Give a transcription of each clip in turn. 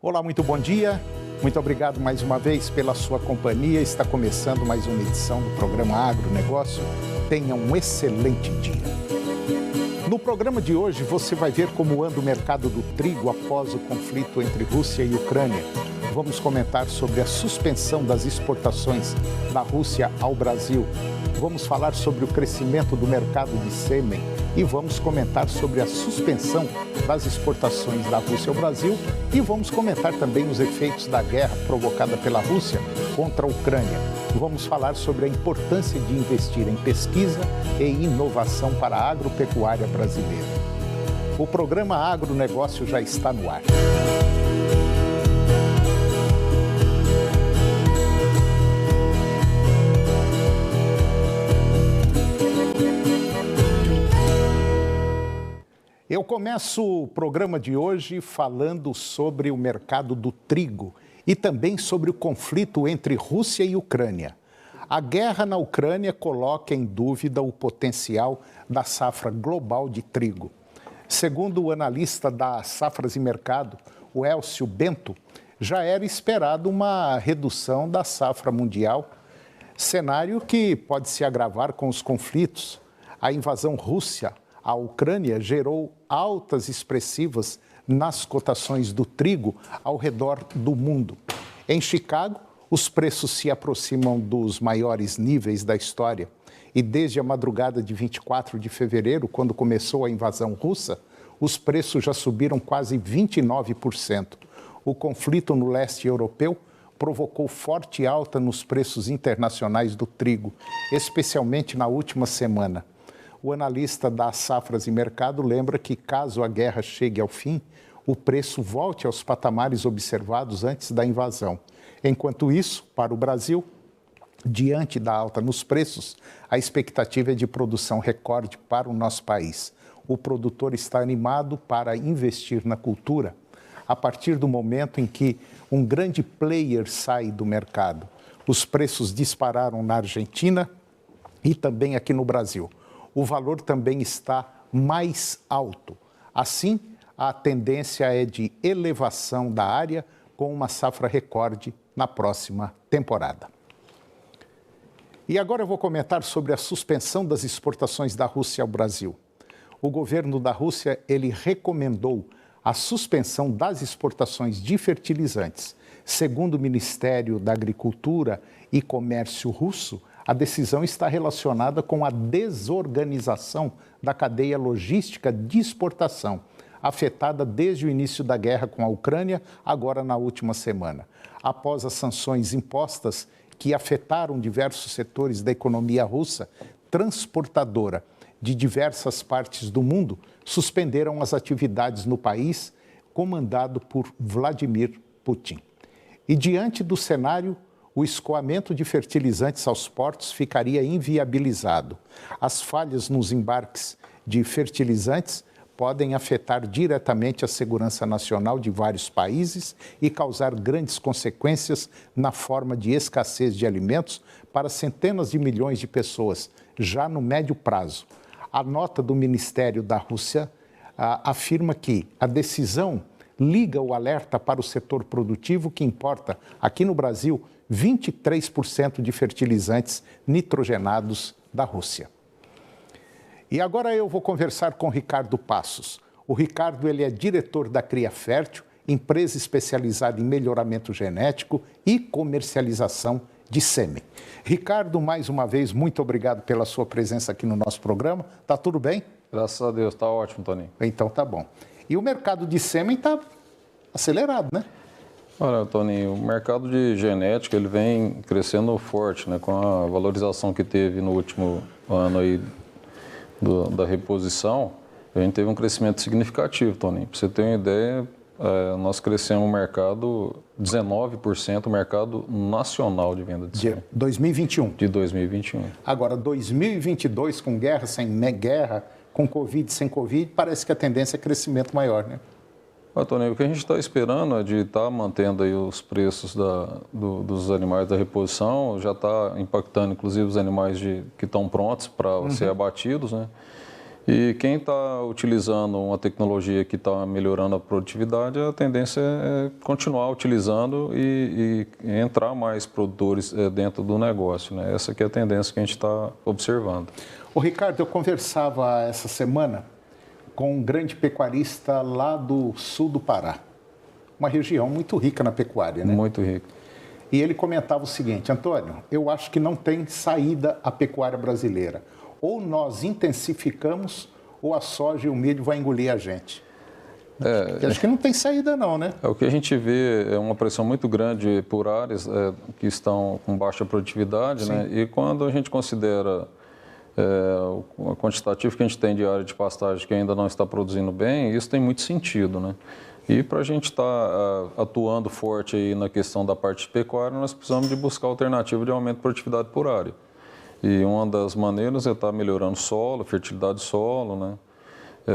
Olá, muito bom dia. Muito obrigado mais uma vez pela sua companhia. Está começando mais uma edição do programa Agronegócio. Tenha um excelente dia. No programa de hoje, você vai ver como anda o mercado do trigo após o conflito entre Rússia e Ucrânia. Vamos comentar sobre a suspensão das exportações da Rússia ao Brasil. Vamos falar sobre o crescimento do mercado de sêmen e vamos comentar sobre a suspensão das exportações da Rússia ao Brasil e vamos comentar também os efeitos da guerra provocada pela Rússia contra a Ucrânia. Vamos falar sobre a importância de investir em pesquisa e inovação para a agropecuária brasileira. O programa Agronegócio já está no ar. Eu começo o programa de hoje falando sobre o mercado do trigo e também sobre o conflito entre Rússia e Ucrânia. A guerra na Ucrânia coloca em dúvida o potencial da safra global de trigo. Segundo o analista da Safras e Mercado, o Elcio Bento, já era esperado uma redução da safra mundial, cenário que pode se agravar com os conflitos. A invasão russa à Ucrânia gerou altas expressivas nas cotações do trigo ao redor do mundo. Em Chicago, os preços se aproximam dos maiores níveis da história. E desde a madrugada de 24 de fevereiro, quando começou a invasão russa, os preços já subiram quase 29%. O conflito no leste europeu provocou forte alta nos preços internacionais do trigo, especialmente na última semana. O analista da Safras e Mercado lembra que, caso a guerra chegue ao fim, o preço volte aos patamares observados antes da invasão. Enquanto isso, para o Brasil, diante da alta nos preços, a expectativa é de produção recorde para o nosso país. O produtor está animado para investir na cultura a partir do momento em que um grande player sai do mercado. Os preços dispararam na Argentina e também aqui no Brasil. O valor também está mais alto. Assim, a tendência é de elevação da área com uma safra recorde na próxima temporada. E agora eu vou comentar sobre a suspensão das exportações da Rússia ao Brasil. O governo da Rússia, ele recomendou a suspensão das exportações de fertilizantes. Segundo o Ministério da Agricultura e Comércio russo, a decisão está relacionada com a desorganização da cadeia logística de exportação, afetada desde o início da guerra com a Ucrânia, agora na última semana. Após as sanções impostas que afetaram diversos setores da economia russa, transportadora de diversas partes do mundo suspenderam as atividades no país, comandado por Vladimir Putin. E diante do cenário, o escoamento de fertilizantes aos portos ficaria inviabilizado. As falhas nos embarques de fertilizantes podem afetar diretamente a segurança nacional de vários países e causar grandes consequências na forma de escassez de alimentos para centenas de milhões de pessoas, já no médio prazo. A nota do Ministério da Rússia afirma que a decisão liga o alerta para o setor produtivo que importa, aqui no Brasil, 23% de fertilizantes nitrogenados da Rússia. E agora eu vou conversar com o Ricardo Passos. O Ricardo, ele é diretor da Cria Fértil, empresa especializada em melhoramento genético e comercialização de sêmen. Ricardo, mais uma vez, muito obrigado pela sua presença aqui no nosso programa. Tá tudo bem? Graças a Deus, tá ótimo, Toninho. Então tá bom. E o mercado de sêmen está acelerado, né? Olha, Toninho, o mercado de genética ele vem crescendo forte, né? Com a valorização que teve no último ano aí da reposição, a gente teve um crescimento significativo, Toninho. Para você ter uma ideia, nós crescemos o mercado 19%, o mercado nacional de venda de sêmen. De 2021. De 2021. Agora, 2022, com guerra, sem guerra, com Covid, sem Covid, parece que a tendência é crescimento maior, né? Toninho, o que a gente está esperando é de estar mantendo aí os preços dos animais da reposição, já está impactando inclusive os animais que estão prontos para ser abatidos, né? E quem está utilizando uma tecnologia que está melhorando a produtividade, a tendência é continuar utilizando e entrar mais produtores dentro do negócio, né? Essa que é a tendência que a gente está observando. Ô Ricardo, eu conversava essa semana com um grande pecuarista lá do sul do Pará, uma região muito rica na pecuária, né? Muito rico. E ele comentava o seguinte: Antônio, eu acho que não tem saída a pecuária brasileira. Ou nós intensificamos, ou a soja e o milho vai engolir a gente. Acho que não tem saída não, né? O que a gente vê é uma pressão muito grande por áreas que estão com baixa produtividade, né? E quando a gente considera o quantitativo que a gente tem de área de pastagem que ainda não está produzindo bem, isso tem muito sentido, né? E para a gente estar atuando forte aí na questão da parte pecuária, nós precisamos de buscar alternativa de aumento de produtividade por área. E uma das maneiras é estar melhorando solo, fertilidade do solo, né?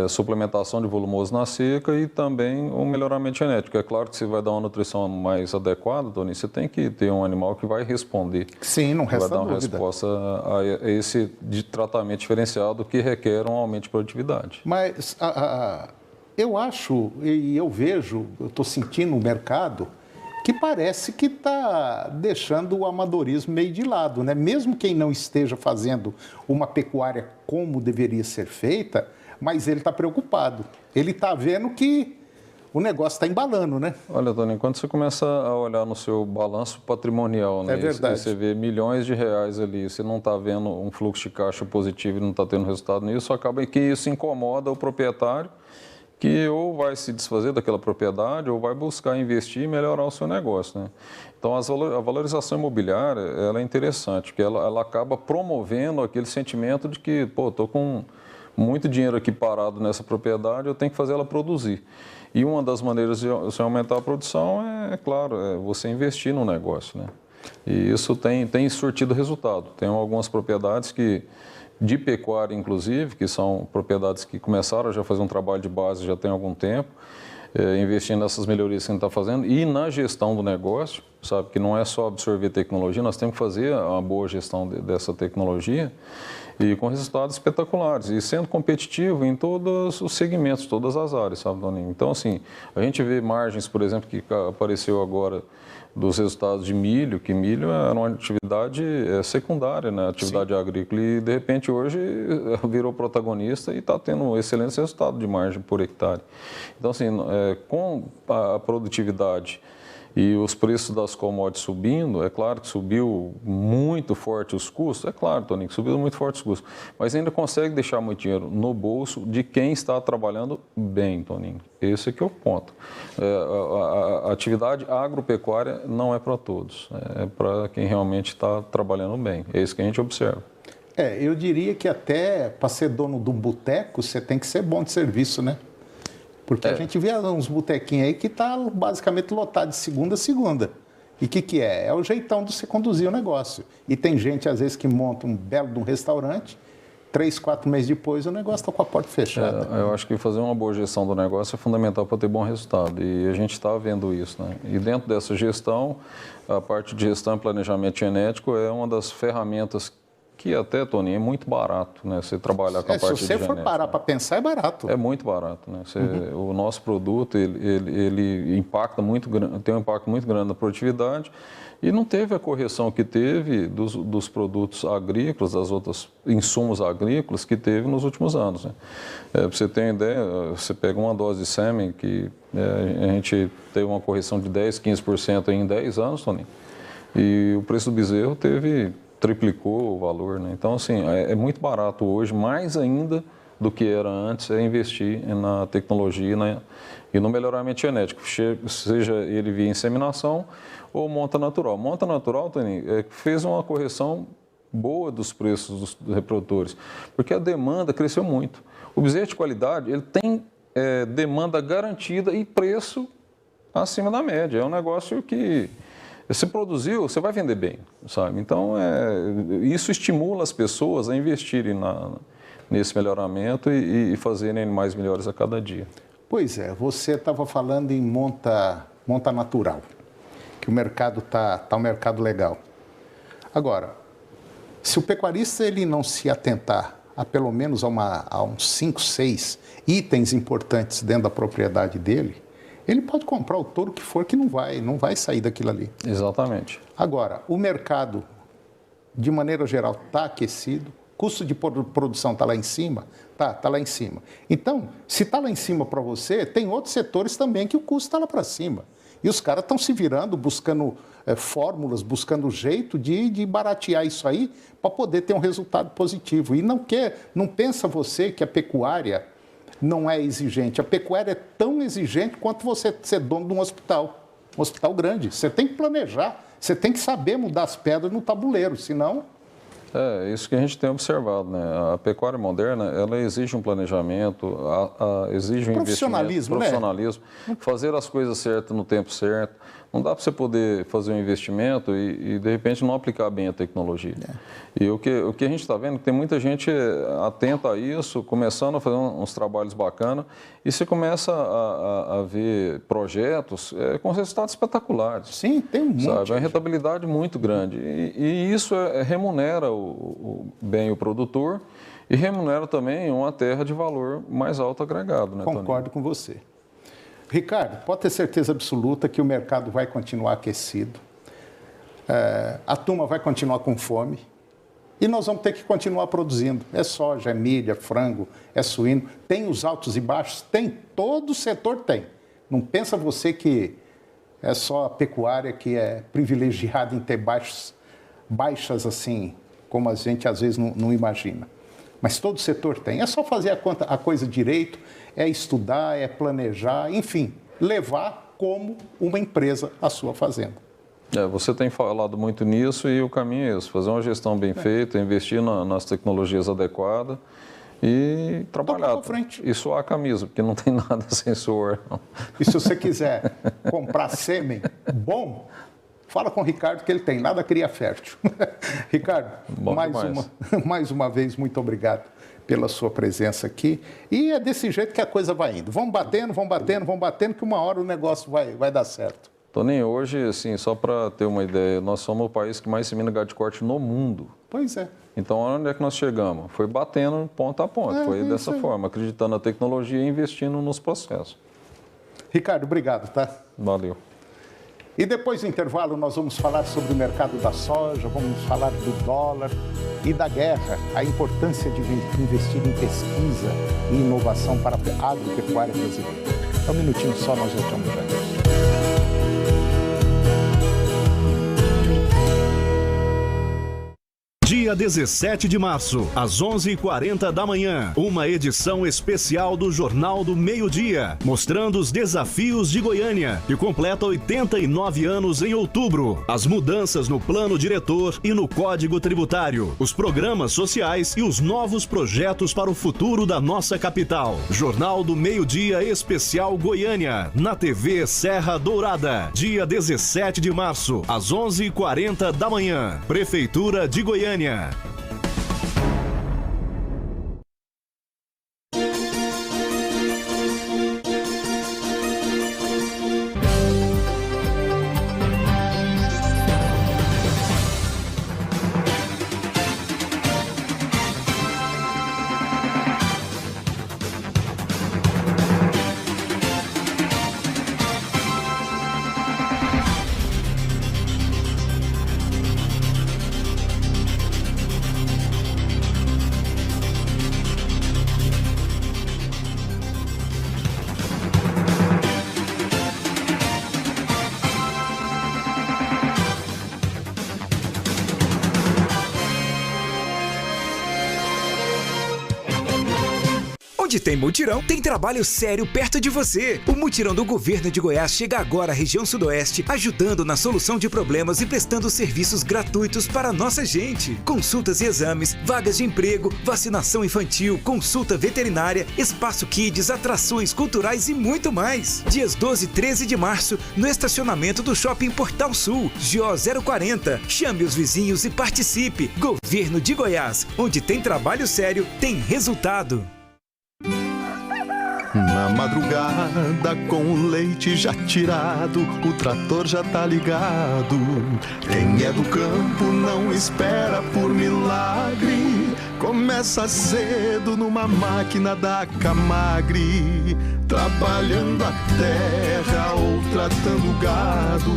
Suplementação de volumoso na seca e também o melhoramento genético. É claro que você vai dar uma nutrição mais adequada, Tony, você tem que ter um animal que vai responder. Sim, não resta dúvida. Vai dar uma dúvida. resposta a esse de tratamento diferenciado que requer um aumento de produtividade. Mas eu acho e eu vejo, eu estou sentindo o mercado que parece que está deixando o amadorismo meio de lado, né? Mesmo quem não esteja fazendo uma pecuária como deveria ser feita, mas ele está preocupado. Ele está vendo que o negócio está embalando, né? Olha, Tony, quando você começa a olhar no seu balanço patrimonial, né? É verdade. Você vê milhões de reais ali, você não está vendo um fluxo de caixa positivo e não está tendo resultado nisso, acaba que isso incomoda o proprietário, que ou vai se desfazer daquela propriedade ou vai buscar investir e melhorar o seu negócio, né? Então, a valorização imobiliária, ela é interessante, porque ela acaba promovendo aquele sentimento de que, pô, estou com muito dinheiro aqui parado nessa propriedade, eu tenho que fazer ela produzir. E uma das maneiras de você aumentar a produção claro, você investir no negócio, né? E isso tem surtido resultado. Tem algumas propriedades de pecuária, inclusive, que são propriedades que começaram a já fazer um trabalho de base já tem algum tempo, investindo nessas melhorias que a gente está fazendo e na gestão do negócio, sabe, que não é só absorver tecnologia, nós temos que fazer uma boa gestão dessa tecnologia e com resultados espetaculares e sendo competitivo em todos os segmentos, todas as áreas, sabe, Doninho? Então, assim, a gente vê margens, por exemplo, que apareceu agora dos resultados de milho, que milho era uma atividade secundária, né? Atividade agrícola, e de repente hoje virou protagonista e está tendo excelentes resultados de margem por hectare. Então, assim, com a produtividade e os preços das commodities subindo, é claro que subiu muito forte os custos, é claro, Toninho, que subiu muito forte os custos, mas ainda consegue deixar muito dinheiro no bolso de quem está trabalhando bem, Toninho. Esse aqui é o ponto. A atividade agropecuária não é para todos, é para quem realmente está trabalhando bem. É isso que a gente observa. Eu diria que até para ser dono de um boteco, você tem que ser bom de serviço, né? Porque a gente vê uns botequinhos aí que está basicamente lotado de segunda a segunda. E o que é? É o jeitão de você conduzir o negócio. E tem gente, às vezes, que monta um belo de um restaurante, 3, 4 meses depois o negócio está com a porta fechada. Eu acho que fazer uma boa gestão do negócio é fundamental para ter bom resultado. E a gente está vendo isso, né? E dentro dessa gestão, a parte de gestão e planejamento genético é uma das ferramentas que até, Toninho, é muito barato, né? Você trabalhar com a parte de genética. Se você for parar para pensar, é barato. É muito barato, né? O nosso produto, ele impacta muito, tem um impacto muito grande na produtividade e não teve a correção que teve dos produtos agrícolas, das outras insumos agrícolas que teve nos últimos anos, né? Para você ter uma ideia, você pega uma dose de sêmen que a gente teve uma correção de 10, 15% em 10 anos, Toninho, e o preço do bezerro triplicou o valor, né? Então, assim, é muito barato hoje, mais ainda do que era antes, é investir na tecnologia e no melhoramento genético, seja ele via inseminação ou monta natural. Monta natural, Tony, fez uma correção boa dos preços dos reprodutores, porque a demanda cresceu muito. O bezerro de qualidade, ele tem demanda garantida e preço acima da média. É um negócio que você produziu, você vai vender bem, sabe? Então, isso estimula as pessoas a investirem nesse melhoramento e fazerem animais melhores a cada dia. Pois é, você estava falando em monta natural, que o mercado tá um mercado legal. Agora, se o pecuarista ele não se atentar pelo menos a uns 5, 6 itens importantes dentro da propriedade dele, ele pode comprar o touro que for, que não vai sair daquilo ali. Exatamente. Agora, o mercado, de maneira geral, está aquecido, custo de produção está lá em cima? Está lá em cima. Então, se está lá em cima para você, tem outros setores também que o custo está lá para cima. E os caras estão se virando, buscando fórmulas, buscando jeito de baratear isso aí para poder ter um resultado positivo. E não pensa você que a pecuária não é exigente. A pecuária é tão exigente quanto você ser dono de um hospital grande. Você tem que planejar, você tem que saber mudar as pedras no tabuleiro, senão... É isso que a gente tem observado, né? A pecuária moderna, ela exige um planejamento, exige um profissionalismo, profissionalismo, fazer as coisas certas no tempo certo. Não dá para você poder fazer um investimento e de repente, não aplicar bem a tecnologia. E o que a gente está vendo é que tem muita gente atenta a isso, começando a fazer uns trabalhos bacanas, e você começa a ver projetos com resultados espetaculares. Sim, tem um monte. Sabe? É uma rentabilidade muito grande. E isso remunera bem o produtor e remunera também uma terra de valor mais alto agregado. Né, Concordo com você. Ricardo, pode ter certeza absoluta que o mercado vai continuar aquecido, a turma vai continuar com fome e nós vamos ter que continuar produzindo. É soja, é milho, é frango, é suíno, tem os altos e baixos? Tem, todo setor tem. Não pensa você que é só a pecuária que é privilegiada em ter baixas assim, como a gente às vezes não imagina. Mas todo setor tem. É só fazer a coisa direito, é estudar, é planejar, enfim, levar como uma empresa a sua fazenda. Você tem falado muito nisso e o caminho é esse, fazer uma gestão bem feita, investir nas tecnologias adequadas e trabalhar. E suar a camisa, porque não tem nada sem suor. Não. E se você quiser comprar sêmen bom, fala com o Ricardo que ele tem, nada cria fértil. Ricardo, mais uma vez, muito obrigado pela sua presença aqui. E é desse jeito que a coisa vai indo. Vamos batendo, que uma hora o negócio vai dar certo. Toninho, hoje, assim, só para ter uma ideia, nós somos o país que mais semina gado de corte no mundo. Pois é. Então, onde é que nós chegamos? Foi batendo ponta a ponta, foi dessa forma, acreditando na tecnologia e investindo nos processos. Ricardo, obrigado, tá? Valeu. E depois do intervalo nós vamos falar sobre o mercado da soja, vamos falar do dólar e da guerra, a importância de investir em pesquisa e inovação para a agropecuária brasileira. Um minutinho só, nós voltamos já. Dia 17 de março, às 11h40 da manhã, uma edição especial do Jornal do Meio-Dia, mostrando os desafios de Goiânia, que completa 89 anos em outubro, as mudanças no plano diretor e no Código Tributário, os programas sociais e os novos projetos para o futuro da nossa capital. Jornal do Meio-Dia Especial Goiânia, na TV Serra Dourada, dia 17 de março, às 11h40 da manhã, Prefeitura de Goiânia. Onde tem mutirão, tem trabalho sério perto de você. O mutirão do governo de Goiás chega agora à região sudoeste, ajudando na solução de problemas e prestando serviços gratuitos para a nossa gente. Consultas e exames, vagas de emprego, vacinação infantil, consulta veterinária, espaço kids, atrações culturais e muito mais. Dias 12 e 13 de março, no estacionamento do Shopping Portal Sul, GO 040. Chame os vizinhos e participe. Governo de Goiás, onde tem trabalho sério, tem resultado. Na madrugada, com o leite já tirado, o trator já tá ligado. Quem é do campo não espera por milagre, Começa cedo numa máquina da Camagre, trabalhando a terra ou tratando o gado.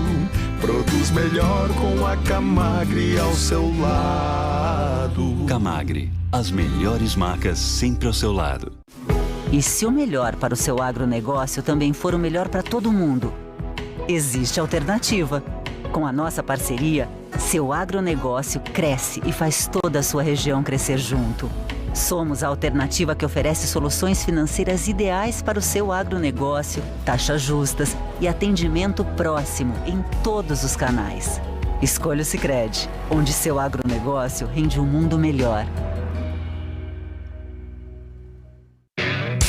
Produz melhor com a Camagre ao seu lado. Camagre, as melhores marcas sempre ao seu lado. E se o melhor para o seu agronegócio também for o melhor para todo mundo? Existe alternativa. Com a nossa parceria, seu agronegócio cresce e faz toda a sua região crescer junto. Somos a alternativa que oferece soluções financeiras ideais para o seu agronegócio, taxas justas e atendimento próximo em todos os canais. Escolha o Sicredi, onde seu agronegócio rende um mundo melhor.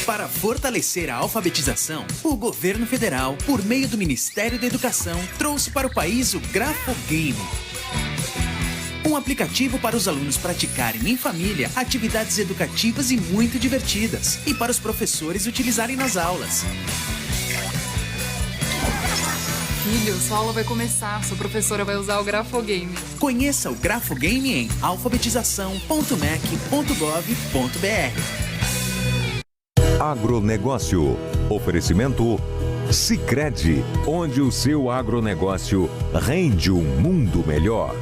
Para fortalecer a alfabetização, o governo federal, por meio do Ministério da Educação, trouxe para o país o Grafogame. Um aplicativo para os alunos praticarem em família atividades educativas e muito divertidas, e para os professores utilizarem nas aulas. Filho, sua aula vai começar, sua professora vai usar o Grafogame. Conheça o Grafogame em alfabetização.mec.gov.br. Agronegócio. Oferecimento Sicredi, onde o seu agronegócio rende um mundo melhor.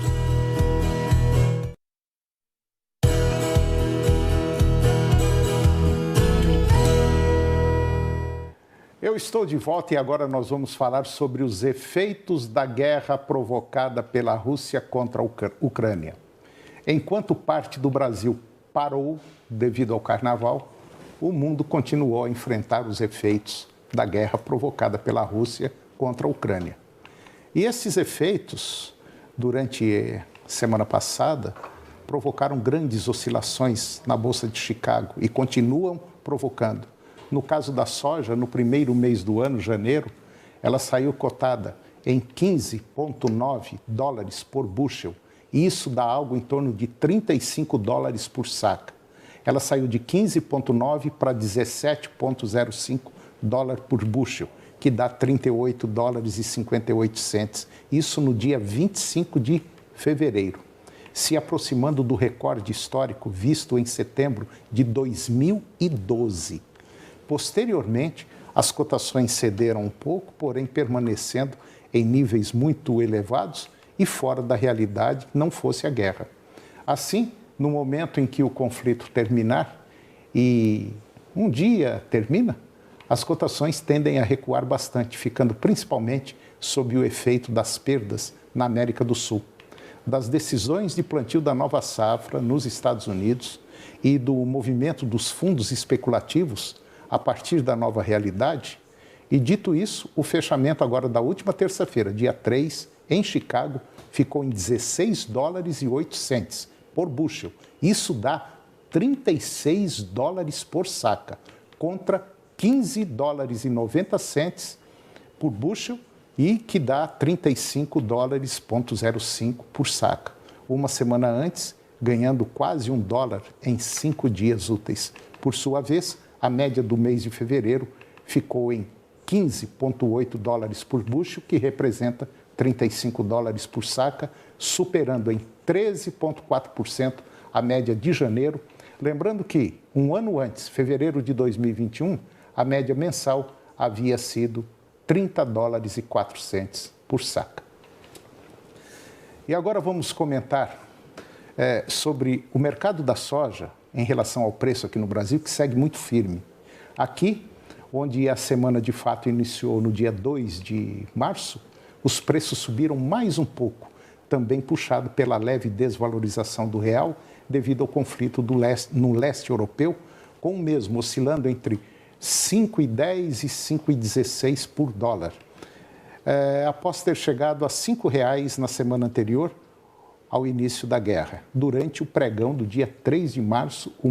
Eu estou de volta e agora nós vamos falar sobre os efeitos da guerra provocada pela Rússia contra a Ucrânia. Enquanto parte do Brasil parou devido ao carnaval, o mundo continuou a enfrentar os efeitos da guerra provocada pela Rússia contra a Ucrânia. E esses efeitos, durante a semana passada, provocaram grandes oscilações na Bolsa de Chicago e continuam provocando. No caso da soja, no primeiro mês do ano, janeiro, ela saiu cotada em 15,9 dólares por bushel. E isso dá algo em torno de 35 dólares por saca. Ela saiu de 15,9 para 17,05 dólares por bushel, que dá 38 dólares e 58 centes. Isso no dia 25 de fevereiro, se aproximando do recorde histórico visto em setembro de 2012. Posteriormente, as cotações cederam um pouco, porém permanecendo em níveis muito elevados e fora da realidade, não fosse a guerra. Assim, no momento em que o conflito terminar, e um dia termina, as cotações tendem a recuar bastante, ficando principalmente sob o efeito das perdas na América do Sul, das decisões de plantio da nova safra nos Estados Unidos e do movimento dos fundos especulativos a partir da nova realidade. E dito isso, o fechamento agora da última terça-feira, dia 3, em Chicago, ficou em 16 dólares e 8 centes por bushel. Isso dá 36 dólares por saca, contra 15 dólares e 90 centes por bushel e que dá 35 dólares,05 por saca. Uma semana antes, ganhando quase $1 em 5 dias úteis. Por sua vez, a média do mês de fevereiro ficou em 15,8 dólares por bushel, que representa 35 dólares por saca, superando em 13,4% a média de janeiro. Lembrando que, um ano antes, fevereiro de 2021, a média mensal havia sido 30 dólares e 4 centes por saca. E agora vamos comentar sobre o mercado da soja em relação ao preço aqui no Brasil, que segue muito firme. Aqui, onde a semana de fato iniciou no dia 2 de março, os preços subiram mais um pouco, também puxado pela leve desvalorização do real devido ao conflito no leste europeu, com o mesmo oscilando entre 5,10 e 5,16 por dólar. Após ter chegado a R$ 5,00 na semana anterior ao início da guerra. Durante o pregão do dia 3 de março, o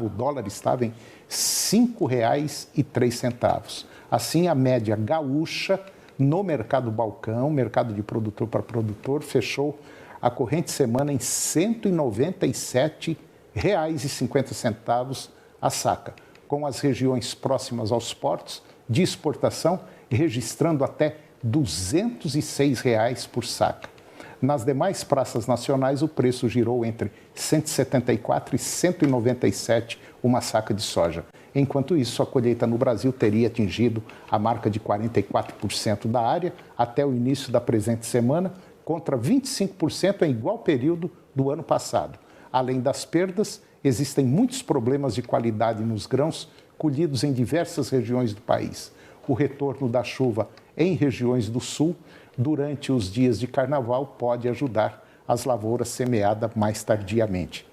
dólar estava em R$ 5,03. Assim, a média gaúcha no mercado balcão, mercado de produtor para produtor, fechou a corrente semana em R$ 197,50 a saca, com as regiões próximas aos portos de exportação registrando até R$ 206 por saca. Nas demais praças nacionais, o preço girou entre R$ 174 e R$ 197 uma saca de soja. Enquanto isso, a colheita no Brasil teria atingido a marca de 44% da área até o início da presente semana, contra 25% em igual período do ano passado. Além das perdas, existem muitos problemas de qualidade nos grãos colhidos em diversas regiões do país. O retorno da chuva em regiões do sul durante os dias de carnaval pode ajudar as lavouras semeadas mais tardiamente.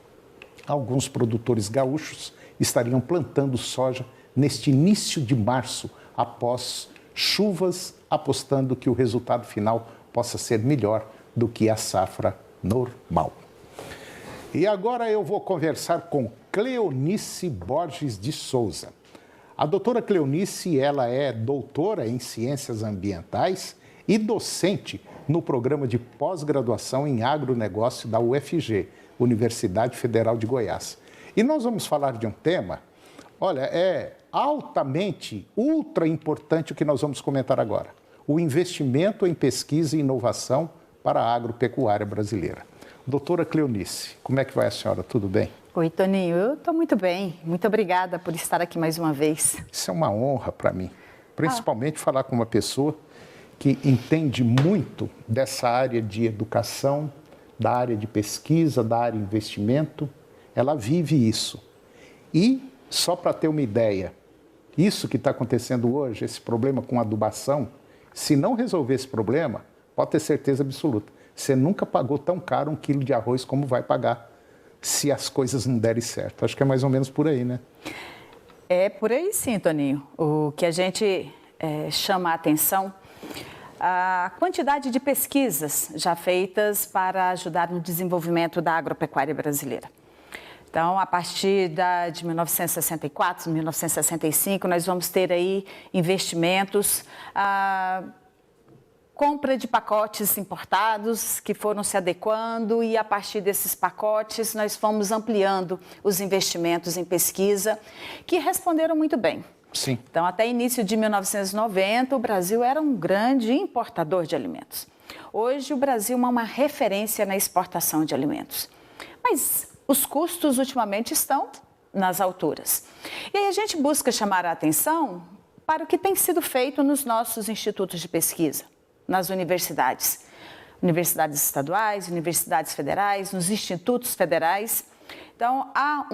Alguns produtores gaúchos estariam plantando soja neste início de março, após chuvas, apostando que o resultado final possa ser melhor do que a safra normal. E agora eu vou conversar com Cleonice Borges de Souza. A doutora Cleonice, ela é doutora em Ciências Ambientais e docente no programa de pós-graduação em agronegócio da UFG, Universidade Federal de Goiás. E nós vamos falar de um tema, olha, é altamente, ultra importante o que nós vamos comentar agora. O investimento em pesquisa e inovação para a agropecuária brasileira. Doutora Cleonice, como é que vai a senhora? Tudo bem? Oi, Toninho, eu estou muito bem. Muito obrigada por estar aqui mais uma vez. Isso é uma honra para mim, principalmente falar com uma pessoa que entende muito dessa área de educação, da área de pesquisa, da área de investimento. Ela vive isso. E, só para ter uma ideia, isso que está acontecendo hoje, esse problema com adubação, se não resolver esse problema, pode ter certeza absoluta, você nunca pagou tão caro 1 quilo de arroz como vai pagar se as coisas não derem certo. Acho que é mais ou menos por aí, né? É por aí sim, Toninho. O que a gente chama a atenção, a quantidade de pesquisas já feitas para ajudar no desenvolvimento da agropecuária brasileira. Então, a partir de 1964, 1965, nós vamos ter aí investimentos, compra de pacotes importados que foram se adequando e, a partir desses pacotes, nós fomos ampliando os investimentos em pesquisa, que responderam muito bem. Sim. Então, até início de 1990, o Brasil era um grande importador de alimentos. Hoje, o Brasil é uma referência na exportação de alimentos. Mas os custos, ultimamente, estão nas alturas. E aí a gente busca chamar a atenção para o que tem sido feito nos nossos institutos de pesquisa, nas universidades. Universidades estaduais, universidades federais, nos institutos federais. Então, há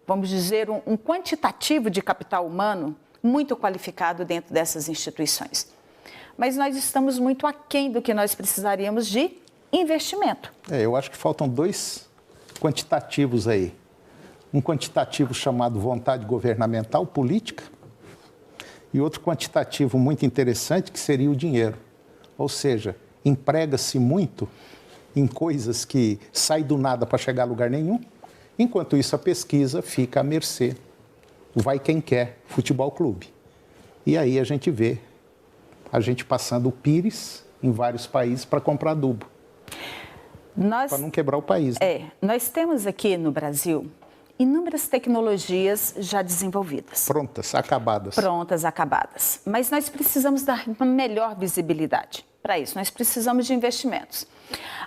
vamos dizer, um quantitativo de capital humano muito qualificado dentro dessas instituições. Mas nós estamos muito aquém do que nós precisaríamos de investimento. Eu acho que faltam 2 quantitativos aí. Um quantitativo chamado vontade governamental política e outro quantitativo muito interessante que seria o dinheiro. Ou seja, emprega-se muito em coisas que saem do nada para chegar a lugar nenhum. Enquanto isso, a pesquisa fica à mercê. Vai quem quer, futebol clube. E aí a gente vê a gente passando o pires em vários países para comprar adubo. Para não quebrar o país. Né? Nós temos aqui no Brasil inúmeras tecnologias já desenvolvidas. Prontas, acabadas. Prontas, acabadas. Mas nós precisamos dar uma melhor visibilidade. Para isso, nós precisamos de investimentos.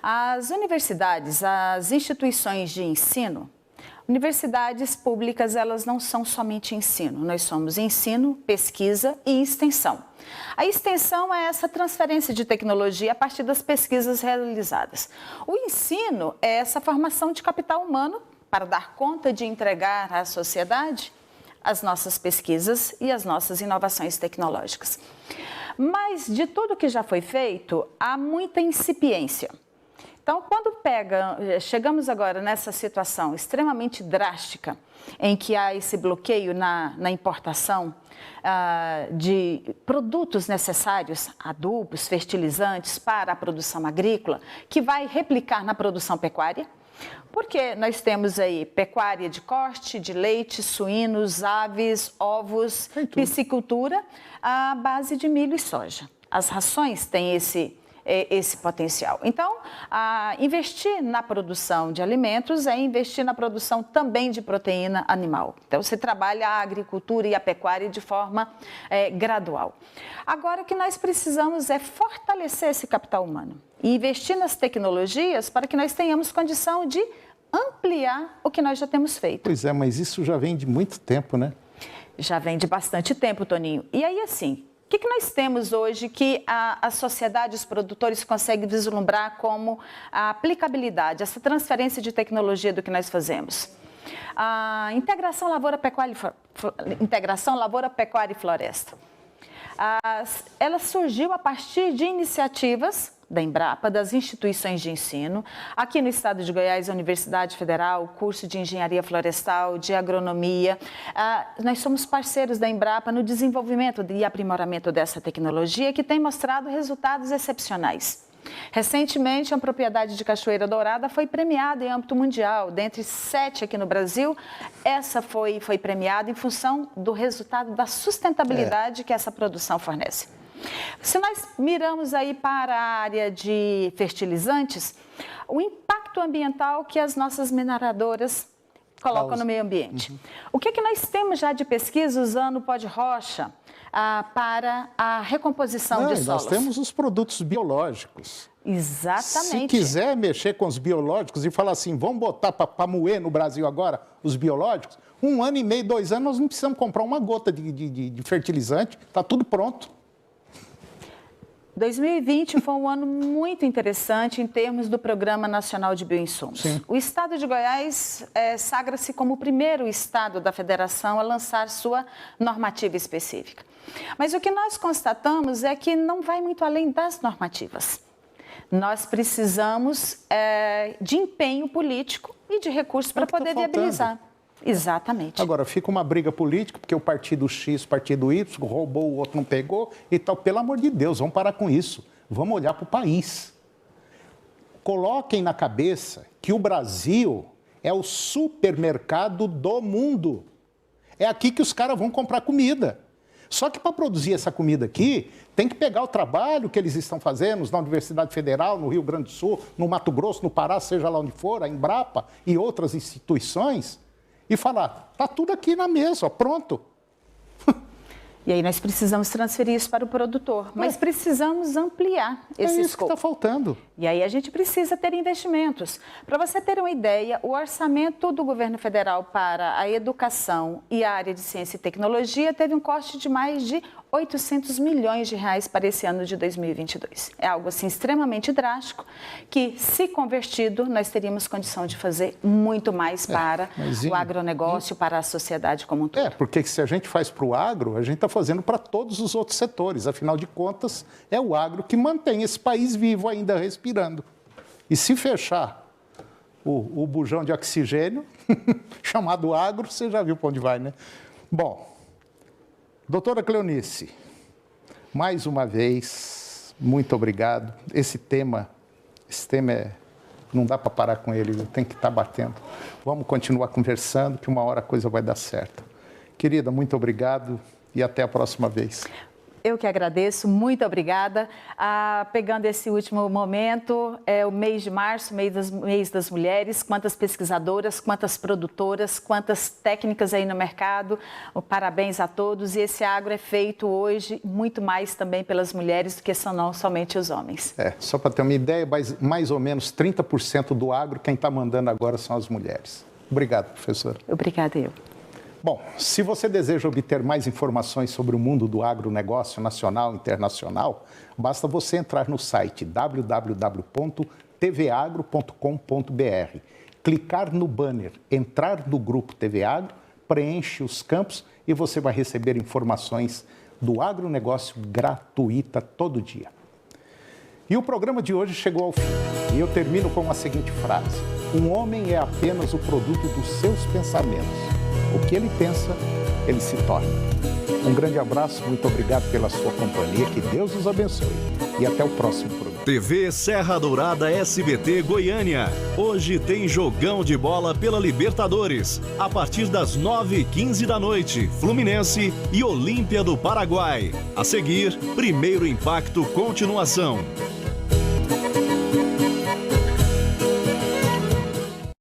As universidades, as instituições de ensino, universidades públicas, elas não são somente ensino. Nós somos ensino, pesquisa e extensão. A extensão é essa transferência de tecnologia a partir das pesquisas realizadas. O ensino é essa formação de capital humano para dar conta de entregar à sociedade as nossas pesquisas e as nossas inovações tecnológicas. Mas de tudo que já foi feito, há muita incipiência. Então, quando chegamos agora nessa situação extremamente drástica, em que há esse bloqueio na importação de produtos necessários, adubos, fertilizantes para a produção agrícola, que vai replicar na produção pecuária, porque nós temos aí pecuária de corte, de leite, suínos, aves, ovos, piscicultura, à base de milho e soja. As rações têm esse potencial. Então, investir na produção de alimentos é investir na produção também de proteína animal. Então, você trabalha a agricultura e a pecuária de forma gradual. Agora, o que nós precisamos é fortalecer esse capital humano e investir nas tecnologias para que nós tenhamos condição de ampliar o que nós já temos feito. Pois é, mas isso já vem de muito tempo, né? Já vem de bastante tempo, Toninho. E aí, assim, o que nós temos hoje que a sociedade, os produtores conseguem vislumbrar como a aplicabilidade, essa transferência de tecnologia do que nós fazemos? A integração lavoura-pecuária e floresta. Ela surgiu a partir de iniciativas da Embrapa, das instituições de ensino. Aqui no estado de Goiás, a Universidade Federal, o curso de Engenharia Florestal, de Agronomia. Nós somos parceiros da Embrapa no desenvolvimento e aprimoramento dessa tecnologia que tem mostrado resultados excepcionais. Recentemente, a propriedade de Cachoeira Dourada foi premiada em âmbito mundial. Dentre 7 aqui no Brasil, essa foi premiada em função do resultado da sustentabilidade que essa produção fornece. Se nós miramos aí para a área de fertilizantes, o impacto ambiental que as nossas mineradoras colocam no meio ambiente. O que nós temos já de pesquisa usando o pó de rocha para a recomposição de solos? Nós temos os produtos biológicos. Exatamente. Se quiser mexer com os biológicos e falar assim, vamos botar para moer no Brasil agora os biológicos, 1 ano e meio, 2 anos, nós não precisamos comprar uma gota de fertilizante, está tudo pronto. 2020 foi um ano muito interessante em termos do Programa Nacional de Bioinsumos. Sim. O estado de Goiás sagra-se como o primeiro estado da federação a lançar sua normativa específica. Mas o que nós constatamos é que não vai muito além das normativas. Nós precisamos de empenho político e de recursos para poder viabilizar. Exatamente. Agora, fica uma briga política, porque o partido X, o partido Y, roubou, o outro não pegou e tal. Pelo amor de Deus, vamos parar com isso. Vamos olhar para o país. Coloquem na cabeça que o Brasil é o supermercado do mundo. É aqui que os caras vão comprar comida. Só que para produzir essa comida aqui, tem que pegar o trabalho que eles estão fazendo na Universidade Federal, no Rio Grande do Sul, no Mato Grosso, no Pará, seja lá onde for, a Embrapa e outras instituições, e falar, está tudo aqui na mesa, ó, pronto. E aí nós precisamos transferir isso para o produtor, mas precisamos ampliar esse escopo. É isso que está faltando. E aí a gente precisa ter investimentos. Para você ter uma ideia, o orçamento do governo federal para a educação e a área de ciência e tecnologia teve um corte de mais de 800 milhões de reais para esse ano de 2022. É algo assim extremamente drástico, que se convertido, nós teríamos condição de fazer muito mais para o agronegócio, para a sociedade como um todo. Porque se a gente faz para o agro, a gente está fazendo para todos os outros setores. Afinal de contas, é o agro que mantém esse país vivo ainda respirando. E se fechar o bujão de oxigênio, chamado agro, você já viu para onde vai, né? Bom, doutora Cleonice, mais uma vez, muito obrigado. Esse tema não dá para parar com ele, tem que estar batendo. Vamos continuar conversando, que uma hora a coisa vai dar certo. Querida, muito obrigado e até a próxima vez. Eu que agradeço, muito obrigada. Pegando esse último momento, é o mês de março, mês das mulheres, quantas pesquisadoras, quantas produtoras, quantas técnicas aí no mercado. Parabéns a todos. E esse agro é feito hoje muito mais também pelas mulheres do que não somente os homens. Só para ter uma ideia, mais ou menos 30% do agro, quem está mandando agora são as mulheres. Obrigado, professora. Obrigada, eu. Bom, se você deseja obter mais informações sobre o mundo do agronegócio nacional e internacional, basta você entrar no site www.tvagro.com.br, clicar no banner Entrar no Grupo TV Agro, preenche os campos e você vai receber informações do agronegócio gratuita todo dia. E o programa de hoje chegou ao fim. E eu termino com a seguinte frase: um homem é apenas o produto dos seus pensamentos. O que ele pensa, ele se torna. Um grande abraço, muito obrigado pela sua companhia, que Deus os abençoe. E até o próximo programa. TV Serra Dourada SBT Goiânia. Hoje tem jogão de bola pela Libertadores. A partir das 9h15 da noite, Fluminense e Olímpia do Paraguai. A seguir, Primeiro Impacto Continuação.